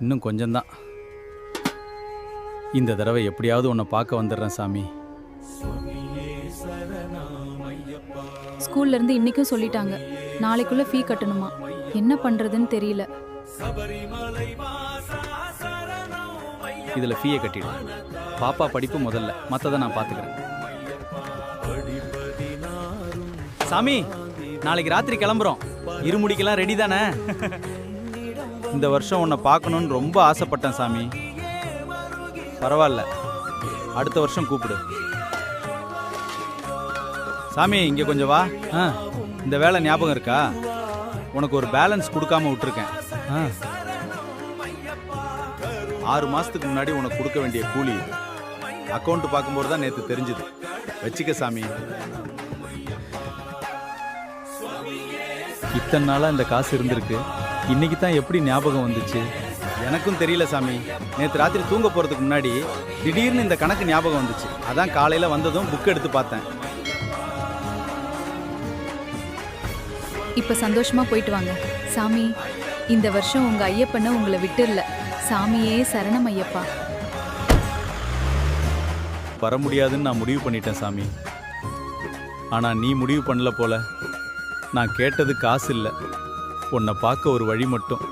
இன்னும் கொஞ்சம்தான். இந்த தடவை எப்படியாவது உன்னை பார்க்க வந்துடுறேன் சாமி. ஸ்கூல்ல இருந்து இன்னைக்கும் சொல்லிட்டாங்க, நாளைக்குள்ள ஃபீ கட்டணுமா. என்ன பண்றதுன்னு தெரியல. இதில் ஃபீயை கட்டிடும். பாப்பா படிப்பு முதல்ல, மற்றதை நான் பார்த்துக்கிறேன். சாமி, நாளைக்கு ராத்திரி கிளம்புறோம். இருமுடிக்கெல்லாம் ரெடி தானே? இந்த வருஷம் உன்னை பார்க்கணுன்னு ரொம்ப ஆசைப்பட்டேன் சாமி. பரவாயில்ல, அடுத்த வருஷம் கூப்பிடு. சாமி, இங்கே கொஞ்சம் வா. இந்த வேலை ஞாபகம் இருக்கா? உனக்கு ஒரு பேலன்ஸ் கொடுக்காம விட்டுருக்கேன். 6 மாதத்துக்கு முன்னாடி உனக்கு கொடுக்க வேண்டிய கூலி அக்கௌண்ட் பார்க்கும்போது தான் நேற்று தெரிஞ்சுது. வச்சுக்க சாமி. இத்தனை நாளாக இந்த காசு இருந்திருக்கு, இன்னைக்கு தான் எப்படி ஞாபகம் வந்துச்சு எனக்கும் தெரியல சாமி. நேற்று ராத்திரி தூங்க போகிறதுக்கு முன்னாடி திடீர்னு இந்த கணக்கு ஞாபகம் வந்துச்சு. அதான் காலையில் வந்ததும் புக் எடுத்து பார்த்தேன். இப்ப சந்தோஷமா போயிட்டு வாங்க. சாமி, இந்த வருஷம் உங்க ஐயப்பனை உங்களை விட்டுறல. சாமியே சரணம் ஐயப்பா. வர முடியாதுன்னு நான் முடிவு பண்ணிட்டேன் சாமி. ஆனால் நீ முடிவு பண்ணல போல. நான் கேட்டது காசு இல்லை, உன்னை பார்க்க ஒரு வழி மட்டும்.